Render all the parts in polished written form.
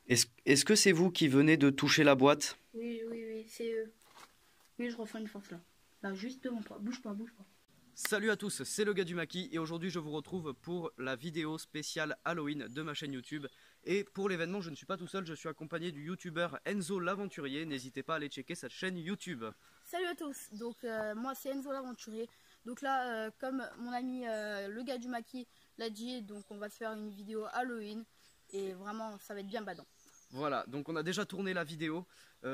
Est-ce que c'est vous qui venez de toucher la boîte? Oui, oui, oui, c'est eux. Oui, je ressens une force là. Là, juste devant toi. Bouge pas, bouge pas. Salut à tous, c'est le gars du maquis et aujourd'hui je vous retrouve pour la vidéo spéciale Halloween de ma chaîne YouTube. Et pour l'événement, je ne suis pas tout seul, je suis accompagné du youtubeur Enzo l'Aventurier. N'hésitez pas à aller checker sa chaîne YouTube. Salut à tous. Donc, moi, c'est Enzo l'Aventurier. Donc là, comme mon ami le gars du maquis l'a dit, donc on va faire une vidéo Halloween. Et vraiment, ça va être bien badant. Voilà, donc on a déjà tourné la vidéo.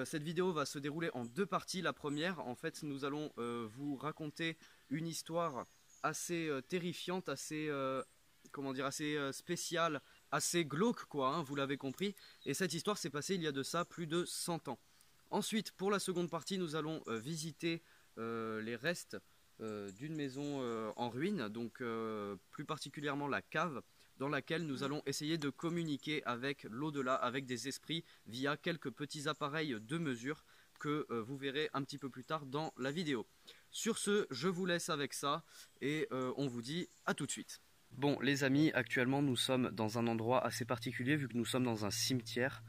Cette vidéo va se dérouler en deux parties. La première, en fait, nous allons vous raconter une histoire assez terrifiante, assez, comment dire, assez spéciale, assez glauque, quoi, hein, vous l'avez compris. Et cette histoire s'est passée il y a de ça plus de 100 ans. Ensuite, pour la seconde partie, nous allons visiter les restes d'une maison en ruine, donc plus particulièrement la cave, dans laquelle nous allons essayer de communiquer avec l'au-delà, avec des esprits, via quelques petits appareils de mesure que vous verrez un petit peu plus tard dans la vidéo. Sur ce, je vous laisse avec ça et on vous dit à tout de suite. Bon les amis, actuellement nous sommes dans un endroit assez particulier vu que nous sommes dans un cimetière.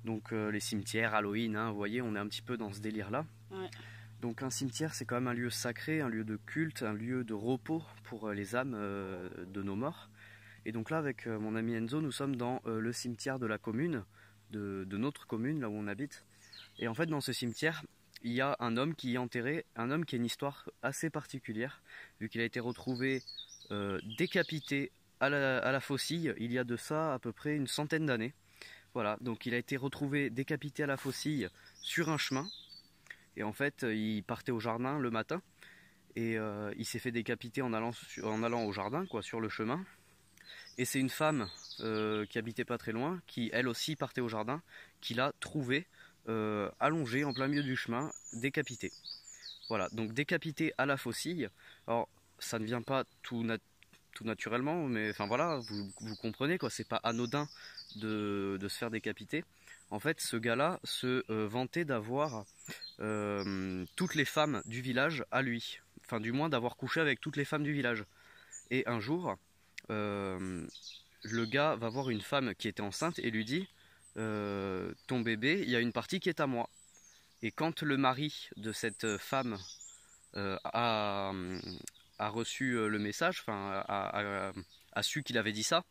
Donc les cimetières, Halloween, hein, vous voyez, on est un petit peu dans ce délire là. Ouais. Donc un cimetière c'est quand même un lieu sacré, un lieu de culte, un lieu de repos pour les âmes de nos morts. Et donc là avec mon ami Enzo, nous sommes dans le cimetière de la commune, de notre commune, là où on habite. Et en fait dans ce cimetière, il y a un homme qui est enterré, un homme qui a une histoire assez particulière, vu qu'il a été retrouvé décapité à la faucille il y a de ça à peu près une centaine d'années. Voilà, donc il a été retrouvé décapité à la faucille sur un chemin. Et en fait, il partait au jardin le matin et il s'est fait décapiter en allant au jardin, quoi, sur le chemin. Et c'est une femme qui habitait pas très loin, qui elle aussi partait au jardin, qui l'a trouvé allongé en plein milieu du chemin, décapité. Voilà, donc décapité à la faucille. Alors, ça ne vient pas tout naturellement, mais enfin voilà, vous comprenez quoi, c'est pas anodin de se faire décapiter. En fait, ce gars-là se vantait d'avoir toutes les femmes du village à lui. Enfin, du moins d'avoir couché avec toutes les femmes du village. Et un jour, le gars va voir une femme qui était enceinte et lui dit ton bébé, il y a une partie qui est à moi. Et quand le mari de cette femme a reçu le message, enfin a su qu'il avait dit ça,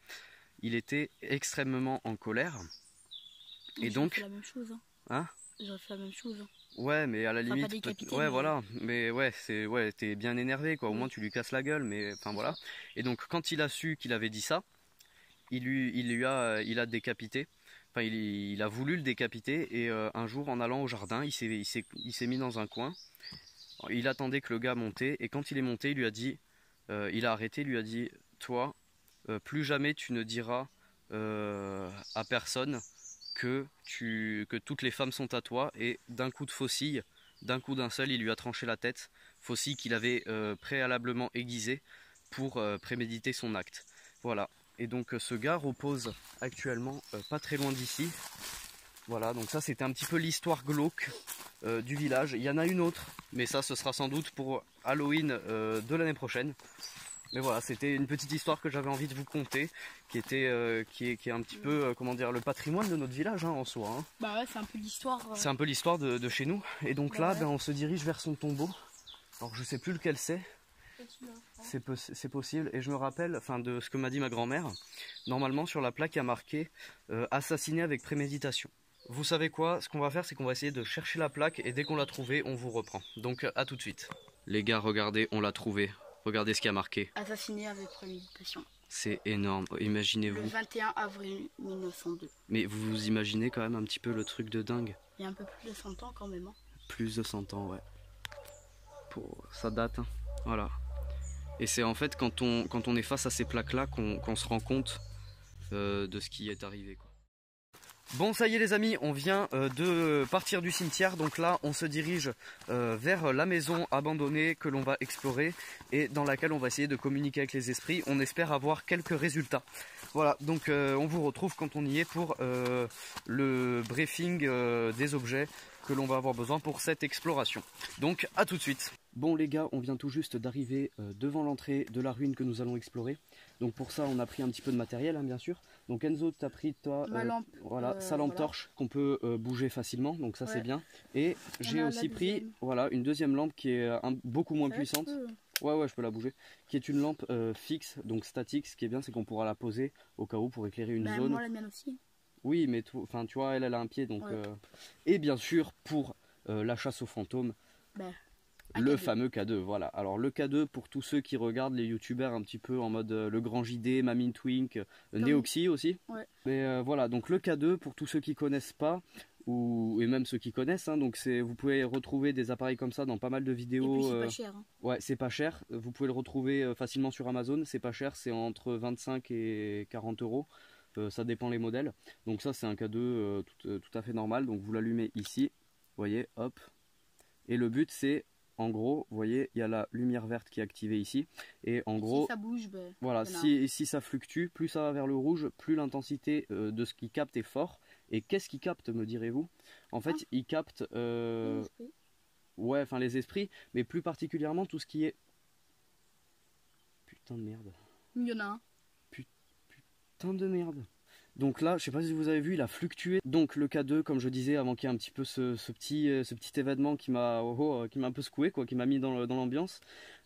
il était extrêmement en colère. Et donc, fait la même chose. hein, J'aurais fait la même chose. ouais, mais à la Enfin, limite, pas décapité, ouais, mais... voilà, mais ouais, t'es bien énervé, quoi. Au Oui. moins, tu lui casses la gueule, mais enfin voilà. Et donc, quand il a su qu'il avait dit ça, il a décapité. Enfin, il a voulu le décapiter et un jour, en allant au jardin, il s'est mis dans un coin. Il attendait que le gars montait et quand il est monté, il lui a dit, il a arrêté, il lui a dit, toi, plus jamais tu ne diras à personne que toutes les femmes sont à toi. Et d'un coup de faucille, d'un coup d'un seul, il lui a tranché la tête, faucille qu'il avait préalablement aiguisée pour préméditer son acte. Voilà. Et donc ce gars repose actuellement pas très loin d'ici. Voilà, donc ça c'était un petit peu l'histoire glauque du village. Il y en a une autre, mais ça ce sera sans doute pour Halloween de l'année prochaine. Mais voilà, c'était une petite histoire que j'avais envie de vous conter, qui est un petit peu, comment dire, le patrimoine de notre village hein, en soi. Hein. Bah ouais, c'est un peu l'histoire. C'est un peu l'histoire de chez nous. Et donc Bah là, ouais. ben, on se dirige vers son tombeau. Alors je sais plus lequel c'est. C'est possible. Et je me rappelle, enfin, de ce que m'a dit ma grand-mère. Normalement, sur la plaque, il y a marqué assassiné avec préméditation. Vous savez quoi? Ce qu'on va faire, c'est qu'on va essayer de chercher la plaque et dès qu'on l'a trouvée, on vous reprend. Donc à tout de suite. Les gars, regardez, on l'a trouvée. Regardez ce qu'il y a marqué. Assassiné avec préméditation. C'est énorme. Le Imaginez-vous. 21 avril 1902. Mais vous vous imaginez quand même un petit peu le truc de dingue. Il y a un peu plus de 100 ans quand même. Hein. Plus de 100 ans, ouais. Ça date, hein. Voilà. Et c'est en fait quand on est face à ces plaques-là qu'on se rend compte de ce qui est arrivé, quoi. Bon, ça y est les amis, on vient de partir du cimetière, donc là on se dirige vers la maison abandonnée que l'on va explorer et dans laquelle on va essayer de communiquer avec les esprits. On espère avoir quelques résultats. Voilà, donc on vous retrouve quand on y est pour le briefing des objets que l'on va avoir besoin pour cette exploration. Donc à tout de suite. Bon les gars, on vient tout juste d'arriver devant l'entrée de la ruine que nous allons explorer. Donc pour ça on a pris un petit peu de matériel hein, bien sûr. Donc Enzo, tu as pris toi, Ma lampe, voilà, sa lampe voilà. torche qu'on peut bouger facilement, donc ça c'est Ouais. bien. Et j'ai a aussi la pris deuxième. voilà, une deuxième lampe qui est beaucoup moins C'est vrai que tu puissante. peux. Ouais, je peux la bouger. Qui est une lampe fixe, donc statique. Ce qui est bien, c'est qu'on pourra la poser au cas où pour éclairer une Bah, zone. moi la mienne aussi. Oui, mais tu vois, elle a un pied, donc. Ouais. Et bien sûr, pour la chasse aux fantômes, Bah, un le K2. fameux K2, voilà. Alors le K2 pour tous ceux qui regardent les youtubeurs un petit peu en mode le Grand JD, Mamine Twink, Neoxy aussi. Ouais. Mais voilà, donc le K2 pour tous ceux qui connaissent pas, et même ceux qui connaissent, hein, donc vous pouvez retrouver des appareils comme ça dans pas mal de Et vidéos. puis c'est pas cher. Hein. Ouais, c'est pas cher. Vous pouvez le retrouver facilement sur Amazon. C'est pas cher, c'est entre 25 et 40 euros. Ça dépend les modèles. Donc ça, c'est un K2 tout à fait normal. Donc vous l'allumez ici, vous voyez, hop. Et le but, c'est, en gros, vous voyez, il y a la lumière verte qui est activée ici. Et en gros, si ça bouge, bah, voilà, si ça fluctue, plus ça va vers le rouge, plus l'intensité de ce qu'il capte est fort. Et qu'est-ce qu'il capte, me direz-vous? En fait, il capte... ouais, enfin les esprits, mais plus particulièrement tout ce qui est... Putain de merde. Il y en a un. Putain de merde. Donc là, je sais pas si vous avez vu, il a fluctué. Donc le K2, comme je disais, avant qu'il y ait un petit peu ce petit événement qui m'a un peu secoué, quoi, qui m'a mis dans l'ambiance.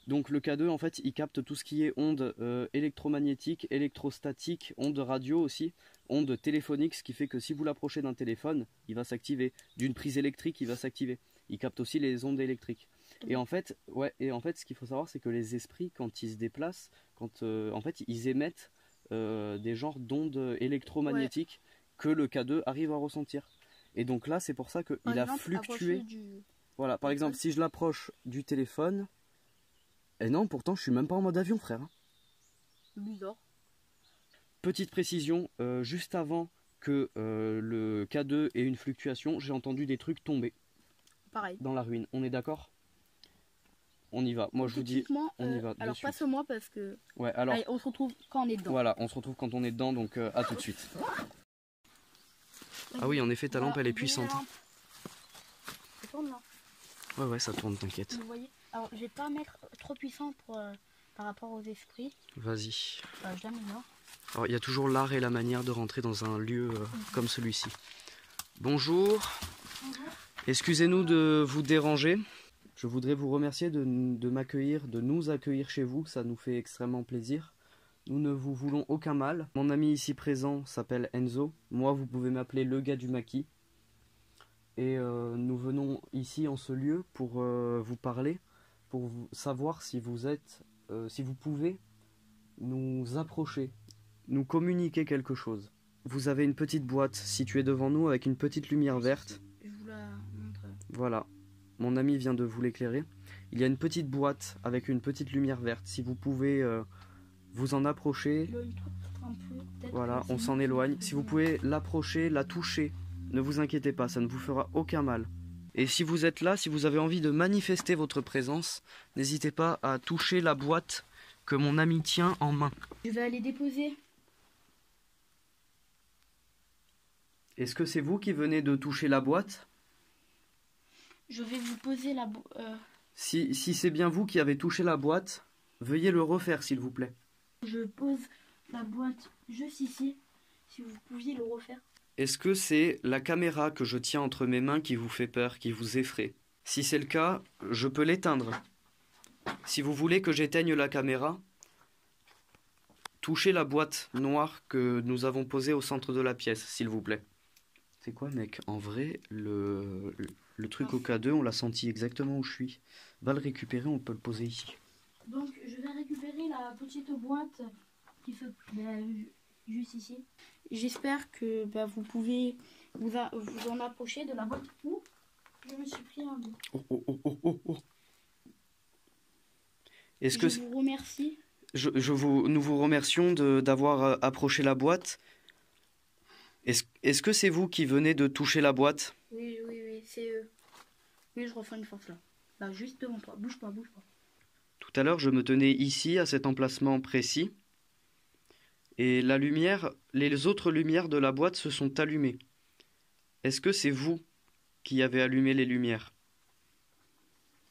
Donc le K2, en fait, il capte tout ce qui est ondes électromagnétiques, électrostatiques, ondes radio aussi, ondes téléphoniques, ce qui fait que si vous l'approchez d'un téléphone, il va s'activer. D'une prise électrique, il va s'activer. Il capte aussi les ondes électriques. Et en fait, ce qu'il faut savoir, c'est que les esprits, quand ils se déplacent, en fait, ils émettent des genres d'ondes électromagnétiques que le K2 arrive à ressentir. Et donc là, c'est pour ça qu'il a fluctué. Voilà, par exemple, si je l'approche du téléphone, et non, pourtant, je suis même pas en mode avion, frère. Bizarre. Petite précision, juste avant que le K2 ait une fluctuation, j'ai entendu des trucs tomber. Pareil. Dans la ruine. On est d'accord? On y va. Moi, je vous dis, on y va. Alors, passe-moi parce que. Ouais, alors. Allez, on se retrouve quand on est dedans. Voilà, on se retrouve quand on est dedans, donc à tout de suite. Ah oui, en effet, ta lampe, elle est puissante. Ça tourne là. Ouais, ça tourne, t'inquiète. Vous voyez? Alors, je vais pas mettre trop puissant par rapport aux esprits. Vas-y. Je l'améliore. Alors, il y a toujours l'art et la manière de rentrer dans un lieu comme celui-ci. Bonjour. Bonjour. Excusez-nous de vous déranger. Je voudrais vous remercier de m'accueillir, de nous accueillir chez vous. Ça nous fait extrêmement plaisir. Nous ne vous voulons aucun mal. Mon ami ici présent s'appelle Enzo. Moi, vous pouvez m'appeler le gars du maquis. Et nous venons ici en ce lieu pour vous parler, pour savoir si vous êtes, si vous pouvez nous approcher, nous communiquer quelque chose. Vous avez une petite boîte située devant nous avec une petite lumière verte. Je vous la montre. Voilà, mon ami vient de vous l'éclairer. Il y a une petite boîte avec une petite lumière verte. Si vous pouvez vous en approcher, voilà, on s'en éloigne. Si vous pouvez l'approcher, la toucher, ne vous inquiétez pas, ça ne vous fera aucun mal. Et si vous êtes là, si vous avez envie de manifester votre présence, n'hésitez pas à toucher la boîte que mon ami tient en main. Je vais aller déposer. Est-ce que c'est vous qui venez de toucher la boîte? Je vais vous poser la boîte. Si c'est bien vous qui avez touché la boîte, veuillez le refaire s'il vous plaît. Je pose la boîte juste ici, si vous pouviez le refaire. Est-ce que c'est la caméra que je tiens entre mes mains qui vous fait peur, qui vous effraie? Si c'est le cas, je peux l'éteindre. Si vous voulez que j'éteigne la caméra, touchez la boîte noire que nous avons posée au centre de la pièce, s'il vous plaît. C'est quoi, mec? En vrai, le truc au K2, on l'a senti exactement où je suis. Va le récupérer, on peut le poser ici. Donc, je vais récupérer la petite boîte qui se... juste ici. J'espère que vous pouvez vous en approcher de la boîte où je me suis pris un bout. Oh. Est-ce que je vous remercie. Nous vous remercions d'avoir approché la boîte. Est-ce que c'est vous qui venez de toucher la boîte? Oui, c'est eux. Oui, je ressens une force là. Là, juste devant toi. Bouge pas. Tout à l'heure, je me tenais ici, à cet emplacement précis. Et la lumière, les autres lumières de la boîte se sont allumées. Est-ce que c'est vous qui avez allumé les lumières?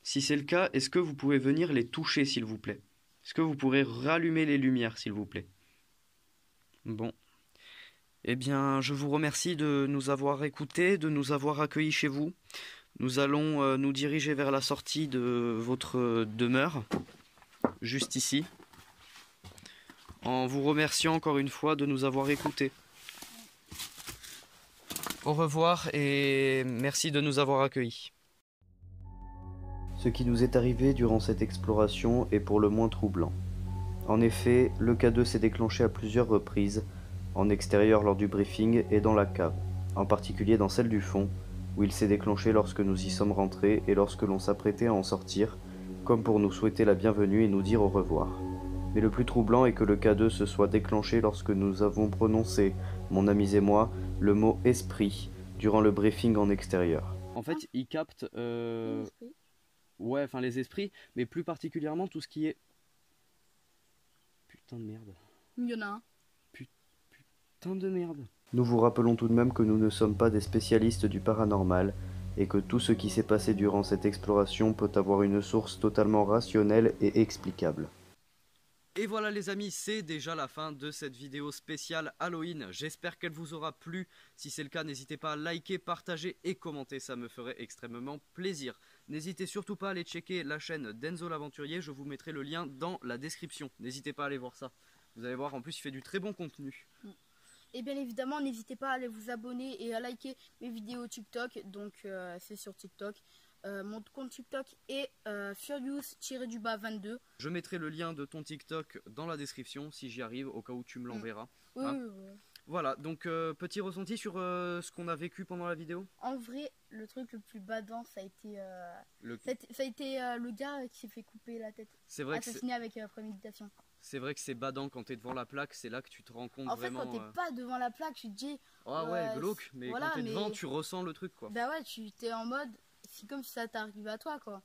Si c'est le cas, est-ce que vous pouvez venir les toucher, s'il vous plaît? Est-ce que vous pourrez rallumer les lumières, s'il vous plaît? Bon. Eh bien, je vous remercie de nous avoir écoutés, de nous avoir accueillis chez vous. Nous allons nous diriger vers la sortie de votre demeure, juste ici, en vous remerciant encore une fois de nous avoir écoutés. Au revoir et merci de nous avoir accueillis. Ce qui nous est arrivé durant cette exploration est pour le moins troublant. En effet, le K2 s'est déclenché à plusieurs reprises, en extérieur lors du briefing et dans la cave, en particulier dans celle du fond, où il s'est déclenché lorsque nous y sommes rentrés et lorsque l'on s'apprêtait à en sortir, comme pour nous souhaiter la bienvenue et nous dire au revoir. Mais le plus troublant est que le K2 se soit déclenché lorsque nous avons prononcé, mon ami et moi, le mot esprit durant le briefing en extérieur. En fait, il capte ouais, enfin les esprits, mais plus particulièrement tout ce qui est... Putain de merde. Il y en a un. Putain de merde. Nous vous rappelons tout de même que nous ne sommes pas des spécialistes du paranormal et que tout ce qui s'est passé durant cette exploration peut avoir une source totalement rationnelle et explicable. Et voilà les amis, c'est déjà la fin de cette vidéo spéciale Halloween. J'espère qu'elle vous aura plu. Si c'est le cas, n'hésitez pas à liker, partager et commenter, ça me ferait extrêmement plaisir. N'hésitez surtout pas à aller checker la chaîne d'Enzo l'Aventurier, je vous mettrai le lien dans la description. N'hésitez pas à aller voir ça. Vous allez voir, en plus il fait du très bon contenu. Et bien évidemment, n'hésitez pas à aller vous abonner et à liker mes vidéos TikTok. Donc c'est sur TikTok. Mon compte TikTok est Furious-22. Je mettrai le lien de ton TikTok dans la description si j'y arrive, au cas où tu me l'enverras. Oui, Hein, oui. voilà, donc petit ressenti sur ce qu'on a vécu pendant la vidéo. En vrai, le truc le plus badant, ça a été le gars qui s'est fait couper la tête. C'est vrai assassiné avec préméditation. C'est vrai que c'est badant quand t'es devant la plaque, c'est là que tu te rends compte en vraiment... En fait, quand t'es pas devant la plaque, tu te dis... Ah ouais, glauque, mais voilà, quand t'es devant, tu ressens le truc, quoi. Bah ouais, tu t'es en mode... C'est comme si ça t'arrive à toi, quoi.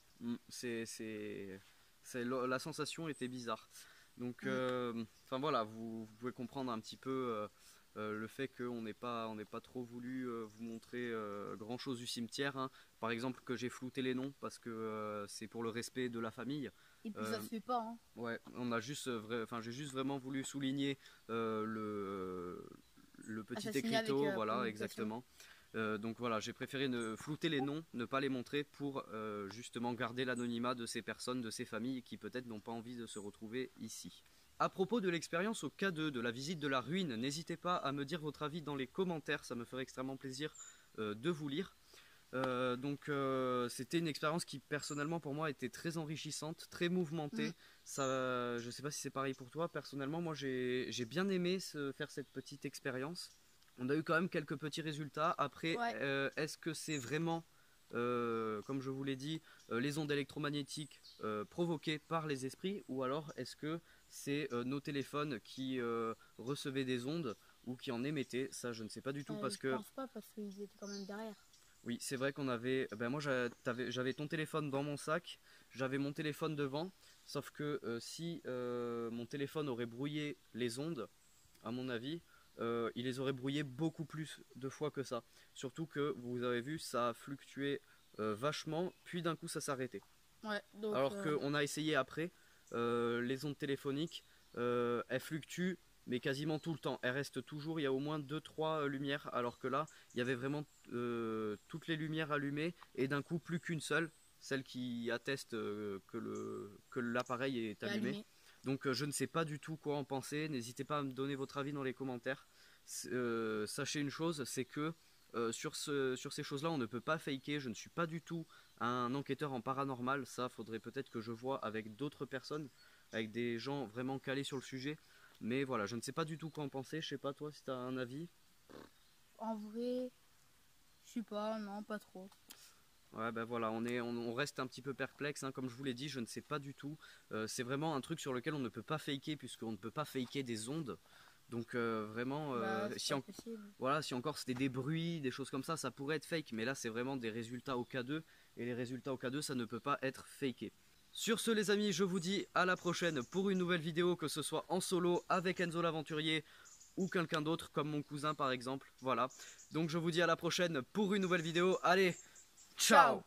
La sensation était bizarre. Donc, enfin voilà, vous pouvez comprendre un petit peu le fait qu'on n'ait pas trop voulu vous montrer grand chose du cimetière. Hein. Par exemple, que j'ai flouté les noms parce que c'est pour le respect de la famille. Et puis ça se fait pas. Hein. Ouais, on a juste, j'ai juste vraiment voulu souligner le petit écriteau, voilà, exactement. Donc voilà, j'ai préféré flouter les noms, ne pas les montrer pour justement garder l'anonymat de ces personnes, de ces familles qui peut-être n'ont pas envie de se retrouver ici. À propos de l'expérience au K2, de la visite de la ruine, n'hésitez pas à me dire votre avis dans les commentaires, ça me ferait extrêmement plaisir de vous lire. C'était une expérience qui personnellement pour moi était très enrichissante, très mouvementée. Ça, je sais pas si c'est pareil pour toi. Personnellement, moi j'ai bien aimé faire cette petite expérience. On a eu quand même quelques petits résultats. Après, est-ce que c'est vraiment, comme je vous l'ai dit, les ondes électromagnétiques provoquées par les esprits, ou alors est-ce que c'est nos téléphones qui recevaient des ondes ou qui en émettaient? Ça, je ne sais pas du tout parce que... Je pense pas parce qu'ils étaient quand même derrière. Oui, c'est vrai qu'on avait... Ben moi, j'avais ton téléphone dans mon sac, j'avais mon téléphone devant, sauf que si mon téléphone aurait brouillé les ondes, à mon avis, il les aurait brouillées beaucoup plus de fois que ça. Surtout que, vous avez vu, ça a fluctué vachement, puis d'un coup, ça s'arrêtait. Ouais, donc, alors qu'on a essayé après, les ondes téléphoniques, elles fluctuent, mais quasiment tout le temps. Elles restent toujours, il y a au moins 2-3 lumières, alors que là, il y avait vraiment toutes les lumières allumées, et d'un coup, plus qu'une seule, celle qui atteste que l'appareil est allumé. Donc je ne sais pas du tout quoi en penser, n'hésitez pas à me donner votre avis dans les commentaires. Sachez une chose, c'est que sur ces choses-là, on ne peut pas faker, je ne suis pas du tout un enquêteur en paranormal, ça faudrait peut-être que je vois avec d'autres personnes, avec des gens vraiment calés sur le sujet. Mais voilà, je ne sais pas du tout quoi en penser, je sais pas toi si tu as un avis. En vrai, je sais pas, non, pas trop. Ouais, ben voilà, on reste un petit peu perplexe, hein, comme je vous l'ai dit, je ne sais pas du tout. C'est vraiment un truc sur lequel on ne peut pas faker, puisqu'on ne peut pas faker des ondes. Donc vraiment, si encore c'était des bruits, des choses comme ça pourrait être fake. Mais là, c'est vraiment des résultats au K2, et les résultats au K2, ça ne peut pas être faké. Sur ce les amis, je vous dis à la prochaine pour une nouvelle vidéo, que ce soit en solo avec Enzo l'Aventurier, ou quelqu'un d'autre comme mon cousin par exemple. Voilà, donc je vous dis à la prochaine pour une nouvelle vidéo. Allez, ciao.